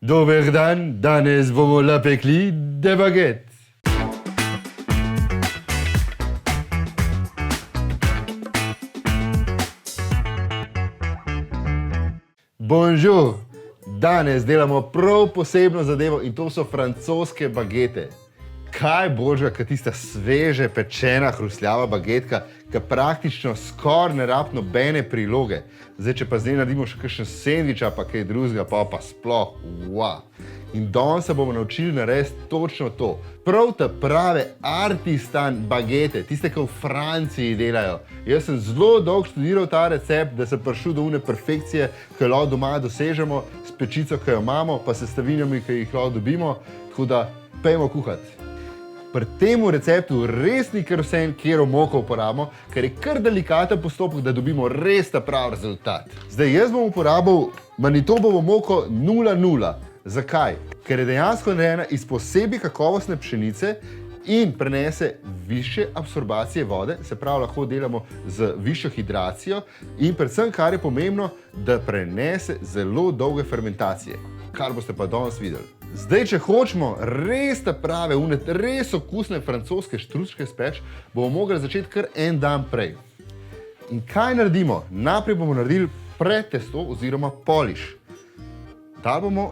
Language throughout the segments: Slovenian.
Dober dan, danes bomo napekli debaget. Bonjour! Danes delamo prav posebno zadevo in to so francoske bagete. Kaj božga, kot tista sveže pečena hrustljava bagetka, ki praktično skoraj ne rab nobene priloge. Zdaj, če pa z njej naredimo še kakšen sendvič, pa kaj drugega, pa sploh, wow. In danes se bomo naučili narediti točno to. Prav te prave artistan bagete, tiste, ki v Franciji delajo. Jaz sem zelo dolgo študiral ta recept, da sem prišel do une perfekcije, ki jo lahko doma dosežemo, s pečico, ki jo imamo, pa sestavinami, ki jih lahko dobimo, tako da pejmo kuhati. Pri temu receptu res ni kar vsem, kjer moko uporabimo, ker je kar delikaten postopek, da dobimo res ta prav rezultat. Zdaj, jaz bom uporabil Manitobovo moko 0,0. Zakaj? Ker je dejansko narejena iz posebej kakovostne pšenice in prenese višje absorbacije vode, se pravi, lahko delamo z višjo hidracijo in predvsem, kar je pomembno, da prenese zelo dolge fermentacije, kar boste pa danes videli. Zdaj, če hočemo res ta prave, res okusne francoske štručke speč, bomo mogli začeti kar en dan prej. In kaj naredimo? Najprej bomo naredili predtesto oziroma poliš. Dali bomo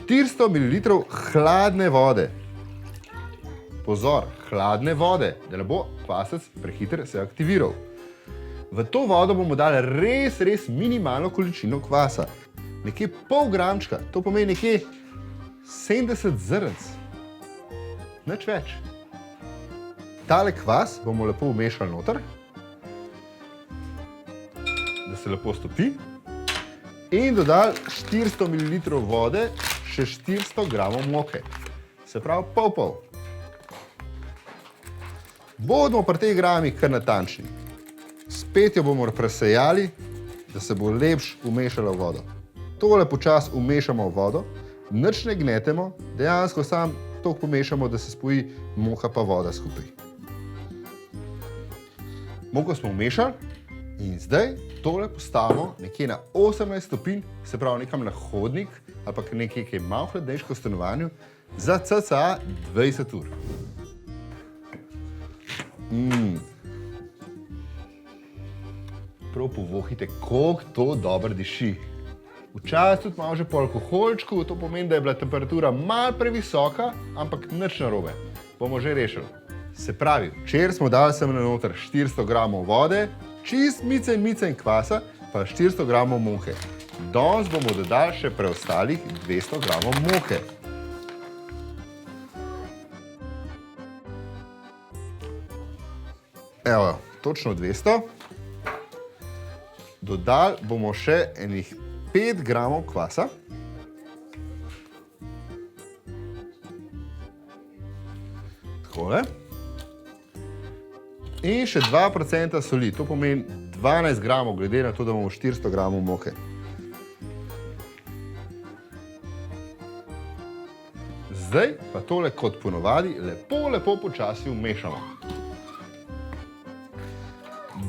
400 ml hladne vode. Pozor, hladne vode, da ne bo kvasec prehitro se aktiviral. V to vodo bomo dali res minimalno količino kvasa. Nekje pol gramčka, to pomeni nekje 70 zrnc. Nič več. Tale kvas bomo lepo vmešali noter, da se lepo stopi. In dodali 400 ml vode, še 400 gramov moke. Se pravi pol. Bodimo pri teh gramih kar natančni. Spet jo bomo presejali, da se bo lepš vmešala v vodo. Tole počas vmešamo v vodo, nič ne gnetemo, dejansko samo toliko pomešamo, da se spoji moka pa voda skupaj. Moko smo vmešali in zdaj tole postavimo nekje na 18 stopinj, se pravi nekam na hodnik ali pa nekje, ki je malo hladnejško v stanovanju, za cca 20 ur. Prav povohite, koliko to dobro diši. Včasih tudi malo že po alkoholčku, to pomeni, da je bila temperatura malo previsoka, ampak nič narobe. Bomo že rešili. Se pravi, včeraj smo dali sem noter 400 gramov vode, čist micen kvasa, pa 400 gramov moke. Danes bomo dodali še preostalih 200 gramov moke. Evo, točno 200. Dodali bomo še enih 5 gramov kvasa. Takole. In še 2% soli, to pomeni 12 gramov, glede na to, da bomo 400 gramov moke. Zdaj pa tole kot ponovadi lepo počasi vmešamo.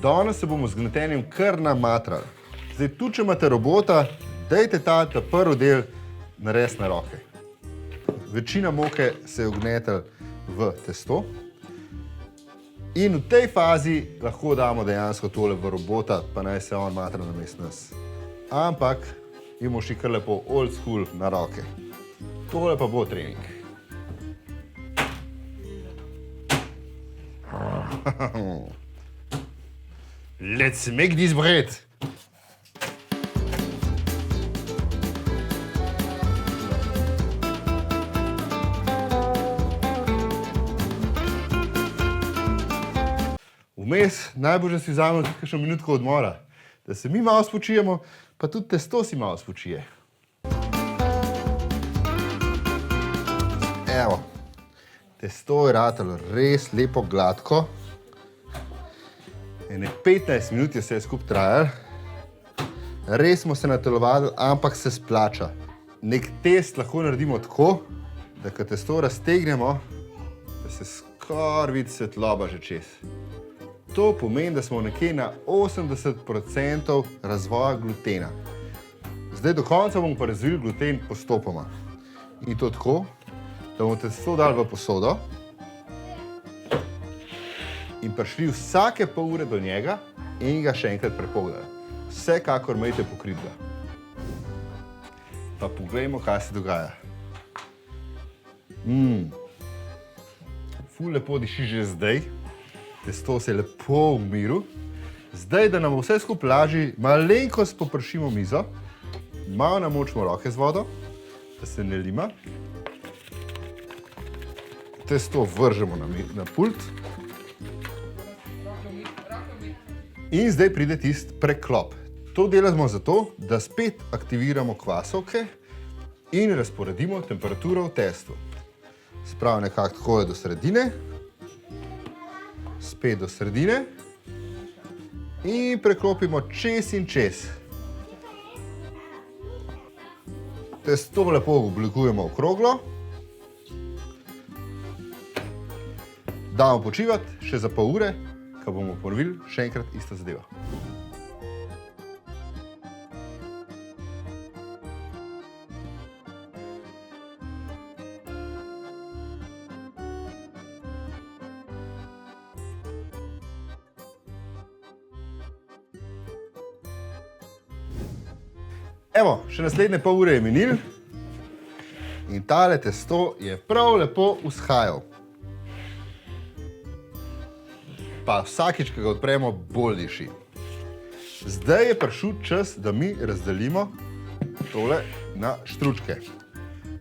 Danes se bomo z gnetenjem kar namatrali. Zdaj, tu, če imate robota, dajte ta prvi del narediti na roke. Večina moke se je ugnetila v testo in v tej fazi lahko damo dejansko tole v robota, pa naj se on matra namesto nas. Ampak imamo še kar lepo old school na roke. Tole pa bo trening. Let's make this bread! Vmes najbolj, da si vzamemo tudi kakšno minutko odmora, da se mi malo spočijemo, pa tudi testo si malo spočije. Evo, testo je ratalo res lepo gladko. Ene 15 minut je vse skupaj trajalo. Res smo se natelovali, ampak se splača. Nek test lahko naredimo tako, da ko testo raztegnemo, da se skoraj vidi svetloba že čez. To pomeni, da smo nekje na 80% razvoja glutena. Zdaj do konca bomo pa razvili gluten postopoma. In to tako, da bomo testo dali v posodo in prišli vsake pol ure do njega in ga še enkrat prepognali. Vsekakor imejte pokritga. Pa poglejmo, kaj se dogaja. Ful lepo diši že zdaj. Testo se je lepo umiril. Zdaj, da nam bo vse skupaj lažje, malenkost popršimo mizo, malo namočimo roke z vodo, da se ne lima. Testo vržemo na pult. In zdaj pride tisti preklop. To delamo zato, da spet aktiviramo kvasovke in razporedimo temperaturo v testu. Sprav nekako tako do sredine, spet do sredine in preklopimo čez in čez. Testo lepo oblikujemo okroglo. Damo počivati še za pol ure, ko bomo ponovili še enkrat ista zadeva. Evo, še naslednje pol ure je minil in tale testo je prav lepo vzhajal. Pa vsakič, ko ga odpremo, bolj diši. Zdaj je prišel čas, da mi razdelimo tole na štručke.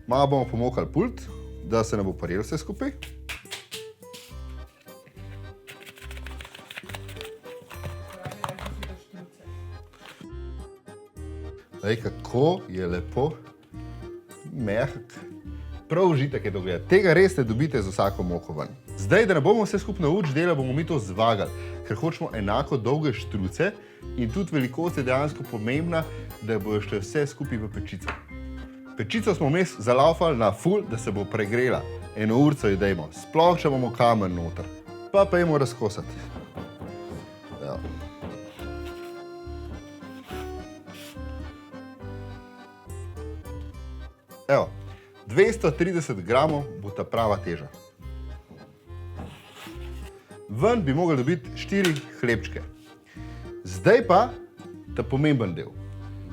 Malo bomo pomokali pult, da se ne bo parilo vse skupaj. Zdaj, kako je lepo, mehak, prav užitek je to gledati. Tega res ne dobite z vsako moko ven. Zdaj, da ne bomo vse skupaj na uč dela, bomo mi to zvagali, ker hočemo enako dolge štruce in tudi velikost je dejansko pomembna, da bojo šle vse skupaj v pečico. Pečico smo vmes zalaufali na ful, da se bo pregrela. Eno urco jo dajmo, sploh če bomo kamen noter. Pa pojmo razkosati. Evo. Evo, 230 gramov bo ta prava teža. Ven bi mogli dobiti 4 hlebčke. Zdaj pa ta pomemben del.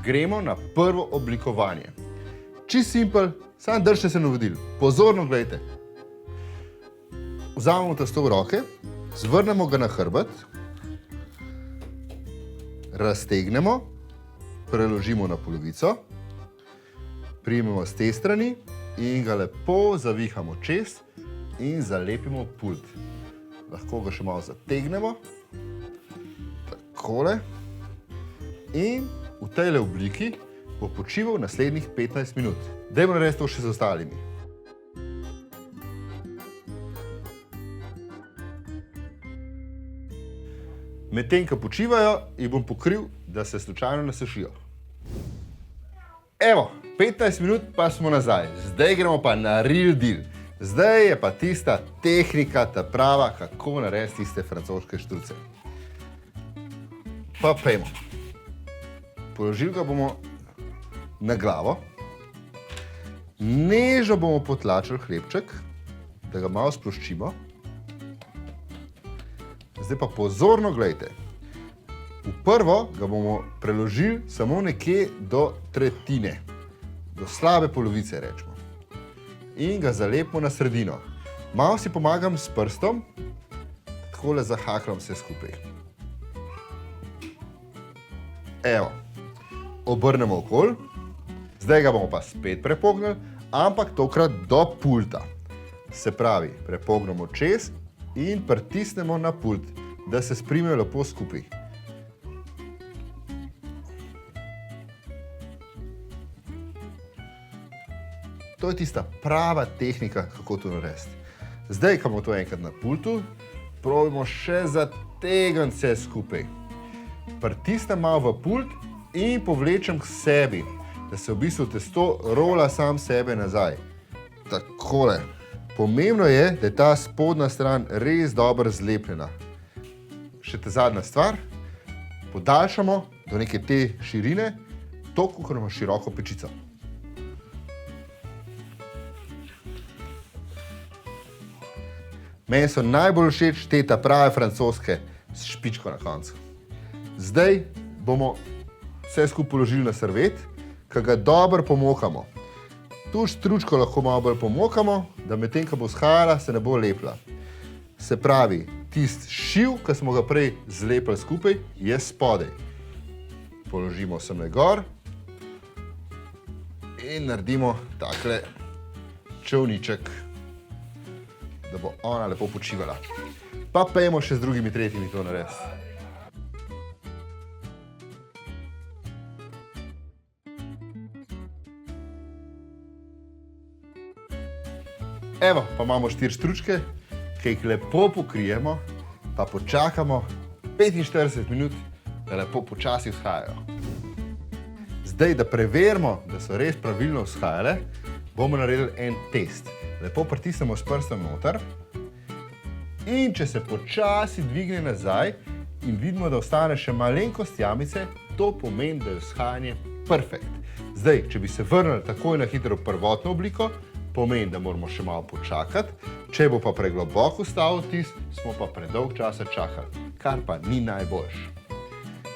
Gremo na prvo oblikovanje. Čist simpel, samo držite se navodil. Pozorno gledajte. Vzamemo testo v roke, zvrnemo ga na hrbet, raztegnemo, preložimo na polovico, primemo z te strani in ga lepo zavihamo čez in zalepimo pult. Lahko ga še malo zategnemo, takole, in v tejle obliki bo počival naslednjih 15 minut. Dajmo narediti to še z ostalimi. Medtem, ko počivajo, jih bom pokril, da se slučajno nasušijo. Evo, 15 minut pa smo nazaj. Zdaj gremo pa na real deal. Zdaj je pa tista tehnika, ta prava, kako narediti tiste francoske štruce. Pa pejmo. Položili ga bomo na glavo. Nežno bomo potlačili hlebček, da ga malo sploščimo. Zdaj pa pozorno gledajte. V prvo ga bomo preložili samo nekje do tretjine, do slabe polovice, rečemo. In ga zalepimo na sredino. Malo si pomagam s prstom, takole zahaklam vse skupaj. Evo, obrnemo okoli, zdaj ga bomo pa spet prepognili, ampak tokrat do pulta. Se pravi, prepognemo čez in pritisnemo na pult, da se sprimejo lepo skupaj. To je tista prava tehnika, kako to narediti. Zdaj, ko bomo to enkrat na pultu, probujemo še zategniti vse skupaj. Pritisnem malo v pult in povlečem k sebi, da se v bistvu testo rola sam sebe nazaj. Takole. Pomembno je, da je ta spodnja stran res dobro zlepljena. Še ta zadnja stvar, podaljšamo do neke te širine, toliko, kot imamo široko pečico. Meni so najbolj všeč te prave francoske s špičko na koncu. Zdaj bomo vse skupaj položili na servet, ki ga dobro pomokamo. Tu štručko lahko malo bolj pomokamo, da medtem, ko bo vzhajala, se ne bo lepla. Se pravi, tisti šiv, ki smo ga prej zlepili skupaj, je spodaj. Položimo sem gor in naredimo takle čevniček, da bo ona lepo počivala. Pa pejmo še z drugimi, tretjimi to narediti. Evo, pa imamo 4 štručke, ki jih lepo pokrijemo, pa počakamo 45 minut, da lepo počasi vzhajajo. Zdaj, da preverimo, da so res pravilno vzhajale, bomo naredili en test. Lepo pritisnemo s prstom noter in če se počasi dvigne nazaj in vidimo, da ostane še malenkost jamice, to pomeni, da je vzhajanje perfekt. Zdaj, če bi se vrnili takoj na hitro v prvotno obliko, pomeni, da moramo še malo počakati, če bo pa pregloboko vstal vtis, smo pa predolg časa čakali, kar pa ni najboljše.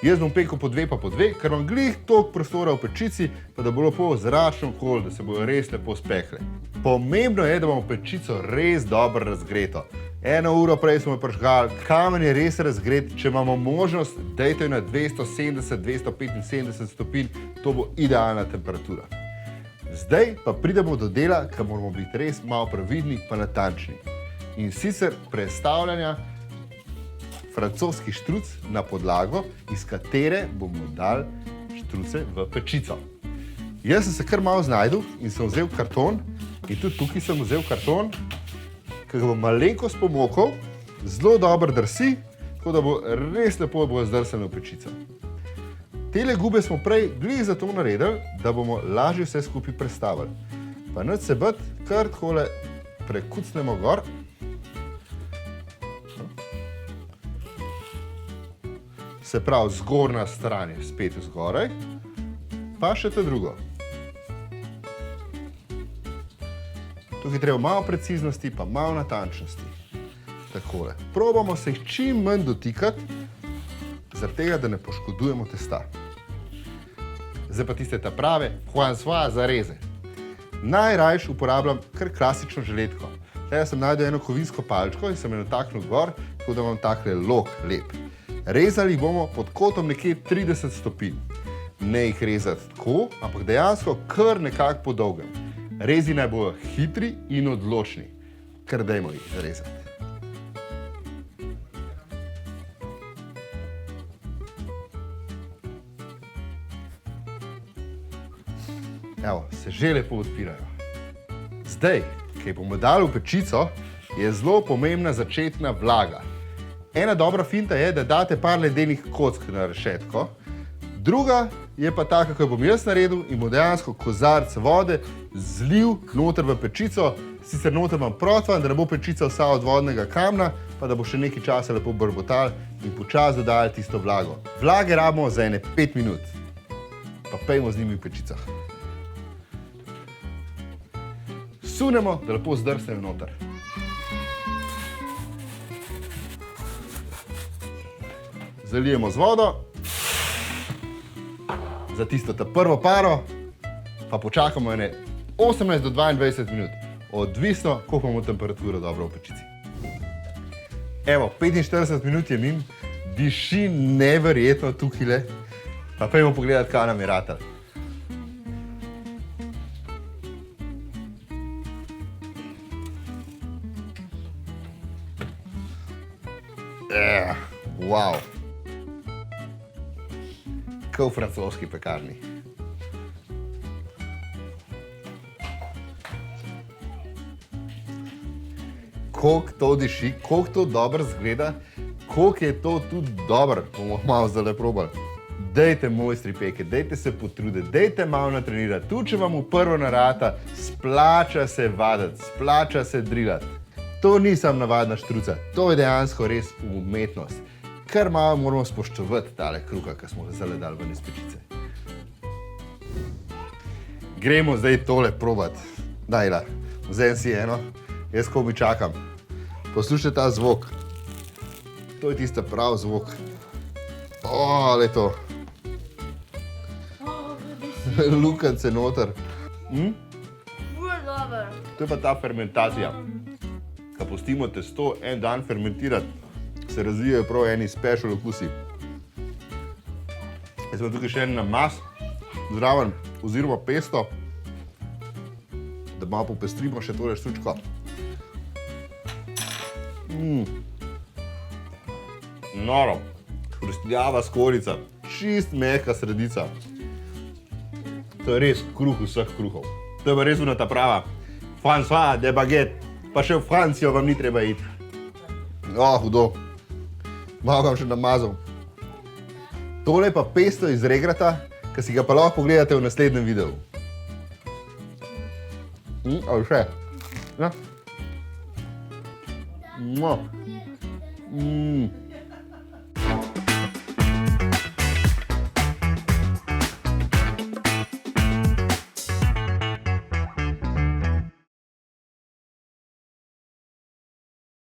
Jaz bom pekel po 2 pa po 2, ker imam glih toliko prostora v pečici, pa da bo lepo zračno okolje, da se bojo res lepo spekle. Pomembno je, da imamo pečico res dobro razgreto. 1 uro prej smo jo prižgali, kamen je res razgret, če imamo možnost, dajte jo na 270-275 stopinj, to bo idealna temperatura. Zdaj pa pridemo do dela, ki moramo biti res malo previdni pa natančni. In sicer prestavljanja francoski štruc na podlago, iz katere bomo dali štruce v pečico. Jaz sem se kar malo znajdel in sem vzel karton in tudi tukaj sem vzel karton, ki ga bom malenkost pomokal, zelo dobro drsi, tako da bo res lepo zdrsano v pečico. Tele gube smo prej glih zato naredili, da bomo lažje vse skupaj prestavili. Pa nič se bati, kar takole prekucnemo gor. Se pravi, zgornja stran je spet zgoraj, pa še te drugo. Tukaj treba malo preciznosti, pa malo natančnosti. Takole. Probamo se jih čim manj dotikati, zaradi tega, da ne poškodujemo testa. Zdaj pa tiste prave François zareze. Najrajš uporabljam kar klasično želetko. Tukaj sem najdel eno kovinsko palčko in sem jo nataknil gor, tako da imam takle lok lep. Rezali bomo pod kotom nekje 30 stopinj. Ne jih rezati tako, ampak dejansko kar nekako po dolgem. Rezi naj bojo hitri in odločni. Kar dajmo jih rezati. Evo, se že lepo odpirajo. Zdaj, ki jih bomo dali v pečico, je zelo pomembna začetna vlaga. Ena dobra finta je, da date par ledenih kock na rešetko, druga je pa taka, ko bom jaz naredil in bom dejansko kozarc vode zlil noter v pečico, sicer noter imam protvan, da ne bo pečica vsa od vodnega kamna, pa da bo še nekaj časa lepo brbotal in počasi dodajali tisto vlago. Vlage rabimo za ene 5 minut, pa pejmo z njimi v pečicah. Sunemo, da lepo zdrsnejo noter. Zalijemo z vodo, za tisto prvo paro, pa počakamo ene 18 do 22 minut, odvisno, koliko imamo temperaturo dobro v pečici. Evo, 45 minut je mim, diši neverjetno tukajle, pa pojmo pogledati, kaj nam je ratal. Wow. Kot v francoski pekarni. Koliko to diši, koliko to dobro zgleda, koliko je to tudi dobro, bomo malo zdaj probali. Dajte mojstri peke, dajte se potruditi, dajte malo natrenirati. Tu, če vam v prvo narata, splača se vaditi, splača se drilati. To ni samo navadna štruca, to je dejansko res umetnost. Kar malo moramo spoštovati tale kruha, ki smo ga zdaj dali ven iz pečice. Gremo zdaj tole probat. Dajla, vzem si eno, jaz ko mi čakam. Poslušaj ta zvok. To je tista prav zvok. Ale to. Lukance noter. To je pa ta fermentacija. Ko pustimo testo en dan fermentirati, se razvijajo prav eni special okusi. Jaz imam tukaj še en namaz zraven, oziroma pesto, da malo popestrimo še tole štučko. Noro, hrustljava skorjica, čist mehka sredica. To je res kruh vseh kruhov. To je pa res ta prava François de baguette. Pa še v Francijo vam ni treba iti. Hudo. Malo vam še namazal. Tole je pa pesto iz regrata, ki si ga pa lahko pogledate v naslednjem videu. Ali še? Ja.